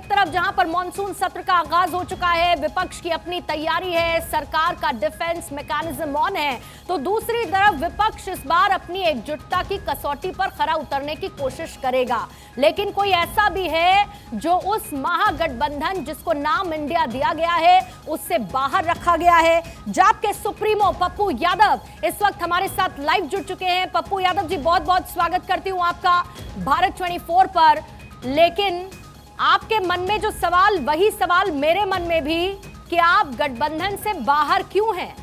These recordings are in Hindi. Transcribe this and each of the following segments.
एक तरफ जहां पर मॉनसून सत्र का आगाज हो चुका है, विपक्ष की अपनी तैयारी है, सरकार का डिफेंस मैकेनिज्म ऑन है, तो दूसरी तरफ विपक्ष इस बार अपनी एकजुटता की कसौटी पर खरा उतरने की कोशिश करेगा। लेकिन कोई ऐसा भी है जो उस महागठबंधन जिसको नाम इंडिया दिया गया है उससे बाहर रखा गया है। जाप के सुप्रीमो पप्पू यादव इस वक्त हमारे साथ लाइव जुड़ चुके हैं। पप्पू यादव जी, बहुत बहुत स्वागत करती हूं आपका भारत 24 पर। लेकिन आपके मन में जो सवाल, वही सवाल मेरे मन में भी कि आप गठबंधन से बाहर क्यों हैं?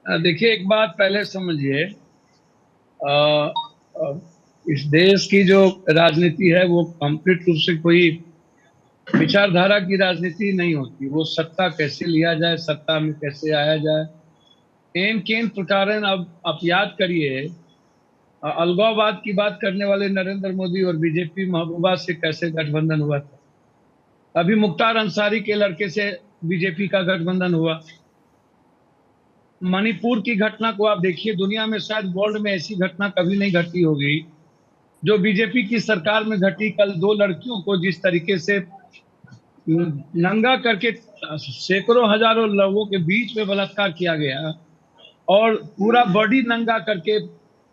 देखिए, एक बात पहले समझिए, इस देश की जो राजनीति है वो कंप्लीट रूप से कोई विचारधारा की राजनीति नहीं होती। वो सत्ता कैसे लिया जाए, सत्ता में कैसे आया जाए, एन केन प्रकार। अब आप याद करिए, अलगाववाद की बात करने वाले नरेंद्र मोदी और बीजेपी महबूबा से कैसे गठबंधन हुआ था। अभी मुख्तार अंसारी के लड़के से बीजेपी का गठबंधन हुआ। मणिपुर की घटना को आप देखिए, दुनिया में शायद वर्ल्ड में ऐसी घटना कभी नहीं घटी होगी जो बीजेपी की सरकार में घटी। कल दो लड़कियों को जिस तरीके से नंगा करके सैकड़ों हजारों लोगों के बीच में बलात्कार किया गया और पूरा बॉडी नंगा करके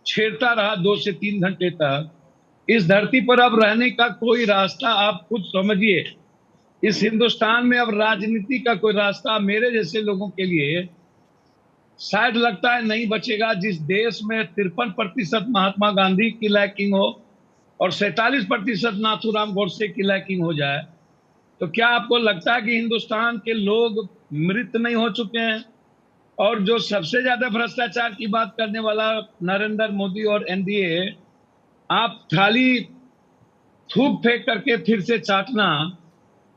छेड़ता रहा 2 से 3 घंटे तक। इस धरती पर अब रहने का कोई रास्ता आप खुद समझिए। इस हिंदुस्तान में अब राजनीति का कोई रास्ता मेरे जैसे लोगों के लिए शायद लगता है नहीं बचेगा। जिस देश में 53% महात्मा गांधी की लैकिंग हो और 47% नाथूराम गोडसे की लैकिंग हो जाए, तो क्या आपको लगता है कि हिंदुस्तान के लोग मृत नहीं हो चुके हैं? और जो सबसे ज्यादा भ्रष्टाचार की बात करने वाला नरेंद्र मोदी और एनडीए, आप खाली थूक फेंक करके फिर से चाटना।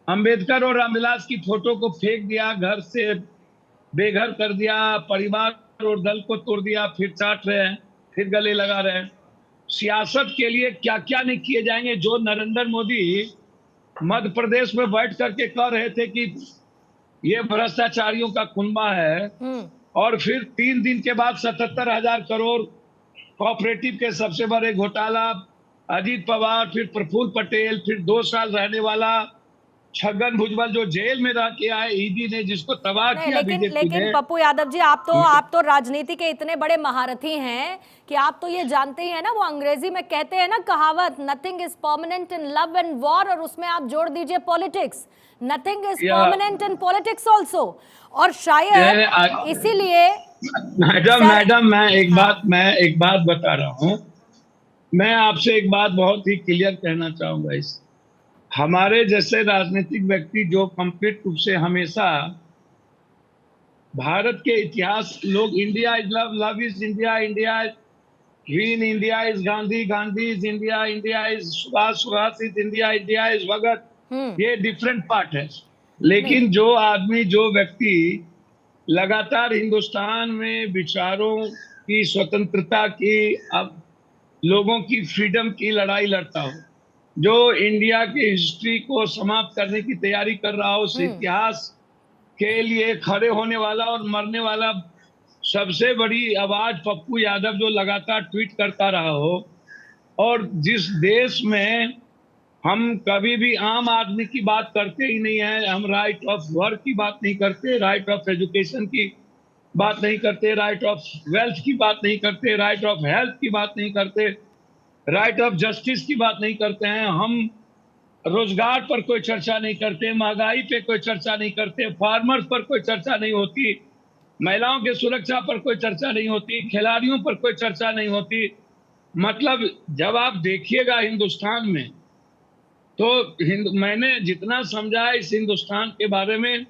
अंबेडकर और रामविलास की फोटो को फेंक दिया, घर से बेघर कर दिया, परिवार और दल को तोड़ दिया, फिर चाट रहे हैं, फिर गले लगा रहे हैं। सियासत के लिए क्या क्या नहीं किए जाएंगे। जो नरेंद्र मोदी मध्य प्रदेश में बैठ करके कह रहे थे कि ये भ्रष्टाचारियों का कुनबा है, और फिर 3 दिन के बाद 77,000 करोड़ कोऑपरेटिव के सबसे बड़े घोटाला, अजीत पवार, फिर प्रफुल्ल पटेल, फिर 2 साल रहने वाला छगन भुजबल जो जेल में रह के आए, ईडी ने जिसको तबाह किया बीजेपी ने। लेकिन पप्पू यादव जी, आप तो राजनीति के इतने बड़े महारथी हैं कि आप तो ये जानते ही हैं ना, वो अंग्रेजी में कहते हैं ना कहावत, nothing is permanent in love and war, और उसमें आप जोड़ दीजिए politics, nothing is permanent in politics also. और शायद इसीलिए मैडम मैं एक बात बता रहा हूँ। मैं आपसे एक बात बहुत ही क्लियर कहना चाहूंगा। इस हमारे जैसे राजनीतिक व्यक्ति जो कंप्लीट रूप से हमेशा भारत के इतिहास, लोग India is love, love is India, India in India is Gandhi, Gandhi is India, India is Subhash, Subhash is India, India is Bhagat, ये डिफरेंट पार्ट है। लेकिन जो आदमी, जो व्यक्ति लगातार हिंदुस्तान में विचारों की स्वतंत्रता की, अब लोगों की फ्रीडम की लड़ाई लड़ता हो, जो इंडिया की हिस्ट्री को समाप्त करने की तैयारी कर रहा हो, उस इतिहास के लिए खड़े होने वाला और मरने वाला सबसे बड़ी आवाज पप्पू यादव, जो लगातार ट्वीट करता रहा हो, और जिस देश में हम कभी भी आम आदमी की बात करते ही नहीं है, हम राइट ऑफ वर्क की बात नहीं करते, राइट ऑफ एजुकेशन की बात नहीं करते, राइट ऑफ वेल्थ की बात नहीं करते, राइट ऑफ हेल्थ की बात नहीं करते, राइट ऑफ जस्टिस की बात नहीं करते हैं, हम रोजगार पर कोई चर्चा नहीं करते, महंगाई पे कोई चर्चा नहीं करते, फार्मर्स पर कोई चर्चा नहीं होती, महिलाओं की सुरक्षा पर कोई चर्चा नहीं होती, खिलाड़ियों पर कोई चर्चा नहीं होती। मतलब जब आप देखिएगा हिंदुस्तान में, तो मैंने जितना समझा इस हिंदुस्तान के बारे में,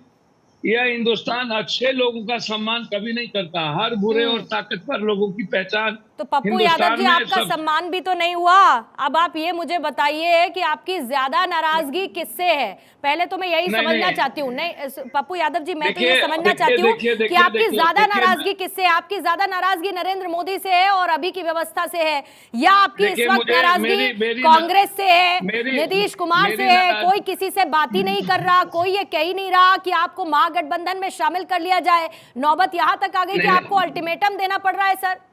यह हिंदुस्तान अच्छे लोगों का सम्मान कभी नहीं करता, हर बुरे और ताकतवर लोगों की पहचान। तो पप्पू यादव जी, आपका सम्मान भी तो नहीं हुआ। अब आप ये मुझे बताइए कि आपकी ज्यादा नाराजगी किससे है? पहले तो मैं यही समझना चाहती हूँ। नहीं पप्पू यादव जी, मैं तो ये समझना चाहती हूँ कि आपकी ज्यादा नाराजगी किससे है? आपकी ज्यादा नाराजगी नरेंद्र मोदी से है और अभी की व्यवस्था से है, या आपकी इस वक्त नाराजगी कांग्रेस से है, नीतीश कुमार से है? कोई किसी से बात ही नहीं कर रहा, कोई ये कह ही नहीं रहा कि आपको महागठबंधन में शामिल कर लिया जाए। नौबत यहाँ तक आ गई कि आपको अल्टीमेटम देना पड़ रहा है। सर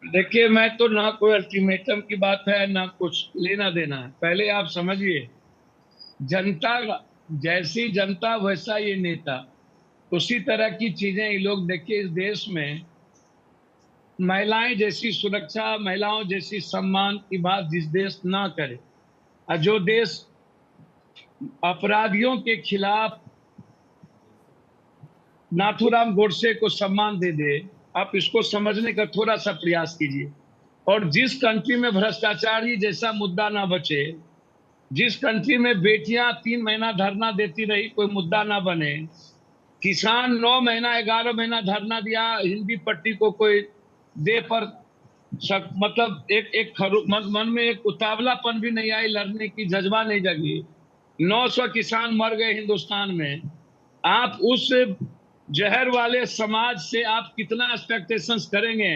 देखिए, मैं तो ना कोई अल्टीमेटम की बात है, ना कुछ लेना देना है। पहले आप समझिए, जनता, जैसी जनता वैसा ये नेता, उसी तरह की चीजें ये लोग। देखिए इस देश में महिलाएं जैसी सुरक्षा, महिलाओं जैसी सम्मान की बात जिस देश ना करे, और जो देश अपराधियों के खिलाफ नाथूराम गोडसे को सम्मान दे दे, आप इसको समझने का थोड़ा सा प्रयास कीजिए। और जिस कंट्री में भ्रष्टाचारी जैसा मुद्दा ना बचे, जिस कंट्री में बेटियां 3 महीना धरना देती रही कोई मुद्दा ना बने, किसान 9 महीना 11 महीना धरना दिया, हिंदी पट्टी को कोई दे पर मतलब मन में एक उतावलापन भी नहीं आई, लड़ने की जज्बा नहीं जगी। 900 किसान मर गए हिंदुस्तान में। आप उस जहर वाले समाज से आप कितना एक्सपेक्टेशंस करेंगे?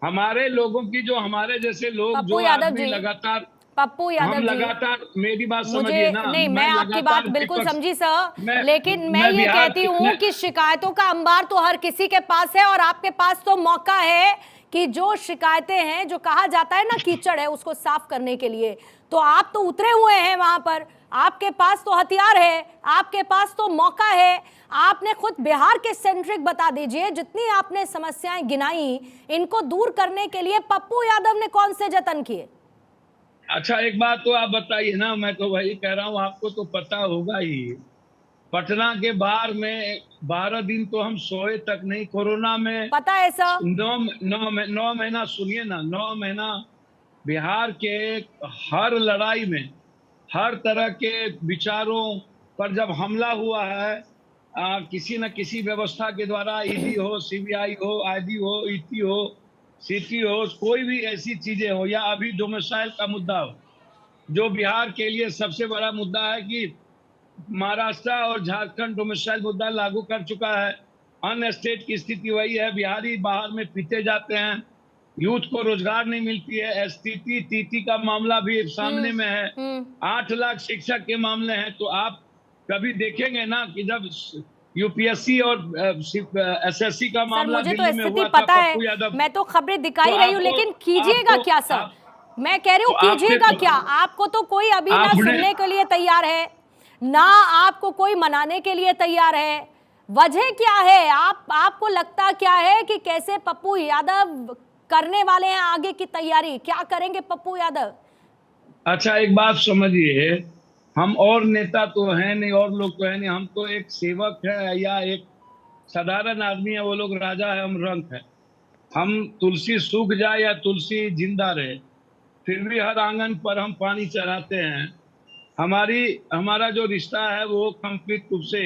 हमारे लोगों की, जो हमारे जैसे लोग, पप्पू जो यादव आदमी जी, लगातार, पप्पू यादव हम जी, लगातार, मेरी बात मुझे समझिए ना, नहीं, मैं आपकी बात बिल्कुल समझी सर, लेकिन मैं ये कहती हूँ कि शिकायतों का अंबार तो हर किसी के पास है, और आपके पास तो मौका है कि जो शिकायतें हैं, जो कहा जाता है ना कीचड़ है, उसको साफ करने के लिए, तो आप तो उतरे हुए हैं वहां पर, आपके पास तो हथियार है, आपके पास तो मौका है। आपने खुद बिहार के सेंट्रिक बता दीजिए, जितनी आपने समस्याएं गिनाई, इनको दूर करने के लिए पप्पू यादव ने कौन से जतन किए? अच्छा एक बात तो आप बताइए ना, मैं तो वही कह रहा हूँ, आपको तो पता होगा ही, पटना के बाहर में 12 दिन तो हम सोए तक नहीं कोरोना में। पता है सर? 9 महीना, सुनिए ना, 9 महीना बिहार के हर लड़ाई में, हर तरह के विचारों पर जब हमला हुआ है, किसी न किसी व्यवस्था के द्वारा, ईडी हो, सीबीआई हो, आईडी हो, ईटी हो, सीटी हो, कोई भी ऐसी चीजें हो, या अभी डोमिसाइल का मुद्दा हो, जो बिहार के लिए सबसे बड़ा मुद्दा है कि महाराष्ट्र और झारखंड डोमिसाइल मुद्दा लागू कर चुका है। अन्य स्टेट की स्थिति वही है, बिहारी बाहर में पीटे जाते हैं, यूथ को रोजगार नहीं मिलती है, एसटीटी टीटी का मामला भी सामने में है, 8 लाख शिक्षक के मामले हैं। तो आप कभी देखेंगे ना कि जब यूपीएससी और एसएससी का सर, मामला मुझे तो दिल्ली में स्थिति हुआ था, पता है, पप्पू यादव, मैं तो खबरें दिखाई तो रही हूँ, लेकिन कीजिएगा क्या सर? मैं कह रही हूँ कीजिएगा क्या? आपको तो कोई अभी ना सुनने के लिए तैयार है, ना आपको कोई मनाने के लिए तैयार है। वजह क्या है? आपको लगता क्या है कि कैसे पप्पू यादव करने वाले हैं आगे की तैयारी? क्या करेंगे पप्पू यादव? अच्छा एक बात समझिए, हम और नेता तो हैं नहीं, और लोग तो हैं नहीं, हम तो एक सेवक है या एक साधारण आदमी है, वो लोग राजा है, हम रंक है। हम तुलसी सूख जाए या तुलसी जिंदा रहे, फिर भी हर आंगन पर हम पानी चढ़ाते हैं। हमारा जो रिश्ता है वो कंप्लीट रूप से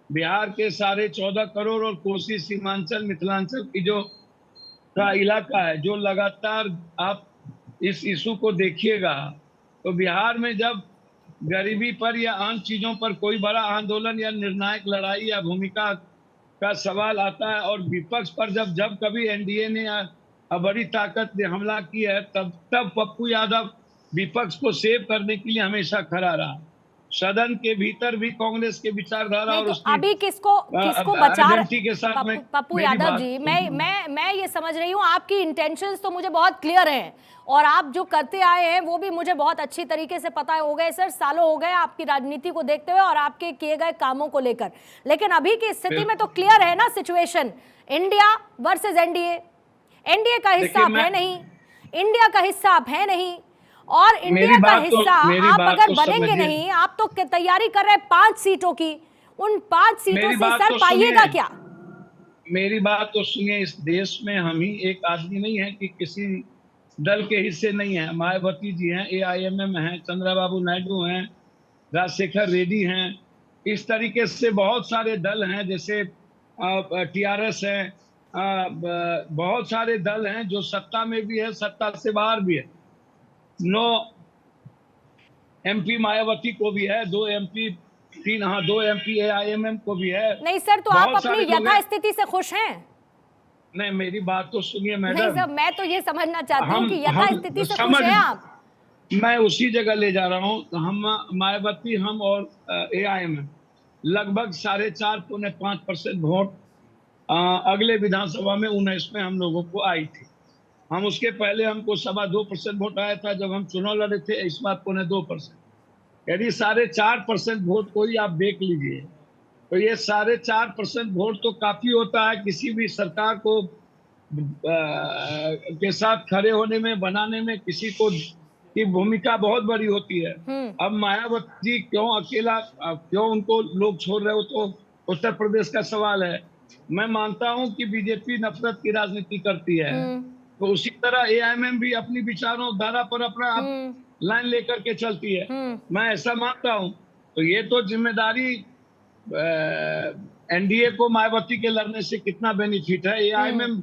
बिहार के 14.5 करोड़ और कोसी सीमांचल मिथिलांचल की जो का इलाका है, जो लगातार आप इस इशू को देखिएगा, तो बिहार में जब गरीबी पर या अन्य चीजों पर कोई बड़ा आंदोलन या निर्णायक लड़ाई या भूमिका का सवाल आता है, और विपक्ष पर जब जब कभी एनडीए ने बड़ी ताकत ने हमला किया है, तब तब पप्पू यादव विपक्ष को सेव करने के लिए हमेशा खड़ा रहा। सदन के भीतर भी कांग्रेस के विचारधारा नहीं, और तो उसकी अभी किसको बचा आइडेंटिटी के साथ में, पप्पू मेरी यादव बात जी, मैं ये समझ रही हूँ, आपकी इंटेंशंस तो मुझे बहुत क्लियर हैं, और आप जो करते आए हैं वो भी मुझे बहुत अच्छी तरीके से पता हो गए सर, सालों हो गए आपकी राजनीति को देखते हुए और आपके किए गए कामों को लेकर। लेकिन अभी की स्थिति में तो क्लियर है ना situation, India versus NDA. NDA का हिस्सा आप है नहीं, इंडिया का हिस्सा आप है नहीं, और इंडिया का हिस्सा आप अगर बनेंगे नहीं, आप तो तैयारी कर रहे हैं 5 सीटों की, उन 5 सीटों से सर पाइएगा क्या? मेरी बात तो सुनिए, इस देश में हम ही एक आदमी नहीं है कि किसी दल के हिस्से नहीं है। मायावती जी हैं, एआईएमएम हैं, चंद्रबाबू नायडू हैं, राजशेखर रेड्डी हैं, इस तरीके से बहुत सारे दल हैं, जैसे टीआरएस है, बहुत सारे दल हैं जो सत्ता में भी है, सत्ता से बाहर भी है। 9 एमपी मायावती को भी है, 2 एमपी 2 एमपी एआईएमएम को भी है। नहीं सर, तो आप अपनी यथास्थिति से खुश हैं? नहीं, मेरी बात तो सुनिए मैडम। नहीं सर, मैं तो ये समझना चाहती हूँ कि यथास्थिति से खुश हैं आप? मैं उसी जगह ले जा रहा हूँ। हम मायावती, हम और एआईएमएम लगभग 4.5-5% वोट अगले विधानसभा में 19 में हम लोगों को आई थी। हम उसके पहले हमको 2.25% वोट आया था जब हम चुनाव लड़े थे, इस बार 2.5%। यदि 4.5% वोट को ही आप देख लीजिए, तो ये 4.5% वोट तो काफी होता है किसी भी सरकार को के साथ खड़े होने में, बनाने में। किसी को की भूमिका बहुत बड़ी होती है। अब मायावती जी क्यों अकेला, क्यों उनको लोग छोड़ रहे हो, तो उत्तर प्रदेश का सवाल है। मैं मानता हूं कि बीजेपी नफरत की राजनीति करती है, तो उसी तरह एआईएमएम भी अपनी विचारों धारा पर अपना लाइन लेकर के चलती है। मैं ऐसा मानता हूं। तो ये तो जिम्मेदारी एनडीए को मायावती के लड़ने से कितना बेनिफिट है, एआईएमएम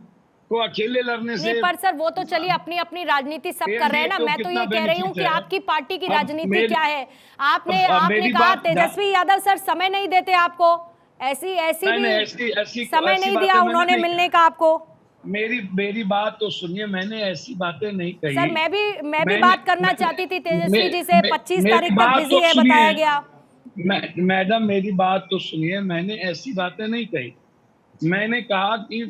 को अकेले लड़ने नहीं, से। पर सर वो तो चलिए अपनी अपनी राजनीति सब कर रहे हैं ना। मैं तो ये कह रही हूँ कि आपकी पार्टी की राजनीति क्या है। आपने कहा तेजस्वी यादव सर समय नहीं देते आपको, ऐसी समय नहीं दिया उन्होंने मिलने का आपको। मेरी बात तो सुनिए, मैंने ऐसी बातें नहीं कही सर। मैं भी बात करना चाहती थी तेजस्वी जी से। 25 तारीख तक बिजी है बताया गया। मैडम मेरी बात तो सुनिए, मैंने ऐसी बातें नहीं कही। मैंने कहा कि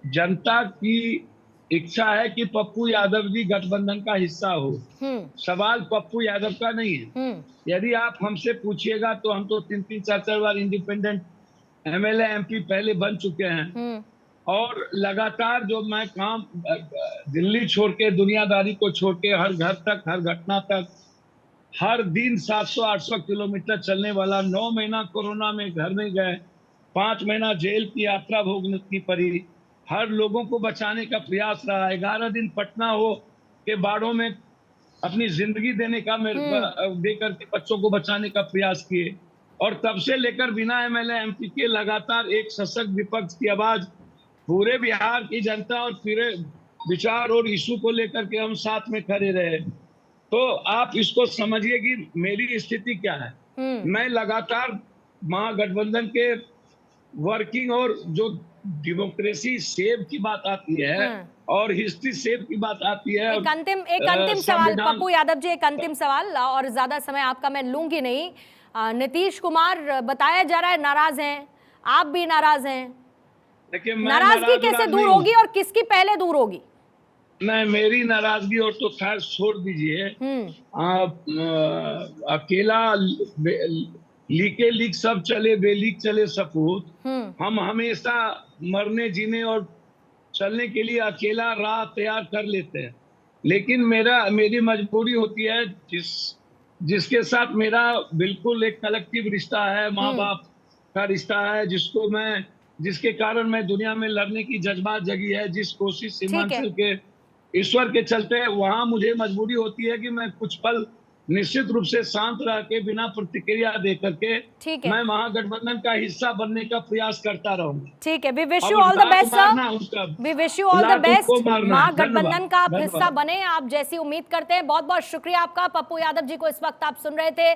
जनता की इच्छा है कि पप्पू यादव जी गठबंधन का हिस्सा हो। सवाल पप्पू यादव का नहीं है। यदि आप हमसे पूछिएगा तो हम तो 3-3, 4-4 बार इंडिपेंडेंट एमएलए एमपी पहले बन चुके हैं। और लगातार जो मैं काम दिल्ली छोड़ के, दुनियादारी को छोड़ के, हर घर तक, हर घटना तक, हर दिन 700-800 किलोमीटर चलने वाला, 9 महीना कोरोना में घर में गए, 5 महीना जेल की यात्रा भोगनी पड़ी, हर लोगों को बचाने का प्रयास रहा, 11 दिन पटना हो के बाड़ों में अपनी जिंदगी देने का देकर के बच्चों को बचाने का प्रयास किए। और तब से लेकर बिना एमएलए एमपी के लगातार एक सशक्त विपक्ष की आवाज पूरे बिहार की जनता और पूरे विचार और इशू को लेकर के हम साथ में खड़े रहे। तो आप इसको समझिए कि मेरी स्थिति क्या है। मैं लगातार महागठबंधन के वर्किंग और जो डेमोक्रेसी सेव की बात आती है और हिस्ट्री सेव की बात आती है। एक अंतिम सवाल पप्पू यादव जी, एक अंतिम सवाल, और ज्यादा समय आपका मैं लूंगी नहीं। नीतीश कुमार बताया जा रहा है नाराज हैं, आप भी नाराज हैं। नाराजगी कैसे दूर होगी और किसकी पहले दूर होगी? नहीं, मेरी नाराजगी और तो खैर छोड़ दीजिए। अकेला लीके लीक सब चले, बेलीक चले सपूत। हम हमेशा मरने, जीने और चलने के लिए अकेला राह तैयार कर लेते हैं। लेकिन मेरी मजबूरी होती है, जिसके साथ मेरा बिल्कुल एक कलेक्टिव रिश्ता है, माँ बाप का रिश्ता है, जिसके कारण मैं दुनिया में लड़ने की जज्बात जगी है, जिस कोशिश सीमांचल के ईश्वर के चलते, वहां मुझे मजबूरी होती है कि मैं कुछ पल निश्चित रूप से शांत रह के, बिना प्रतिक्रिया दे करके मैं महागठबंधन का हिस्सा बनने का प्रयास करता रहूंगा। ठीक है, we wish you all the best sir. We wish you all the best. Mahagathbandhan का आप हिस्सा बने, आप जैसी उम्मीद करते हैं। बहुत बहुत शुक्रिया आपका। पप्पू यादव जी को इस वक्त आप सुन रहे थे।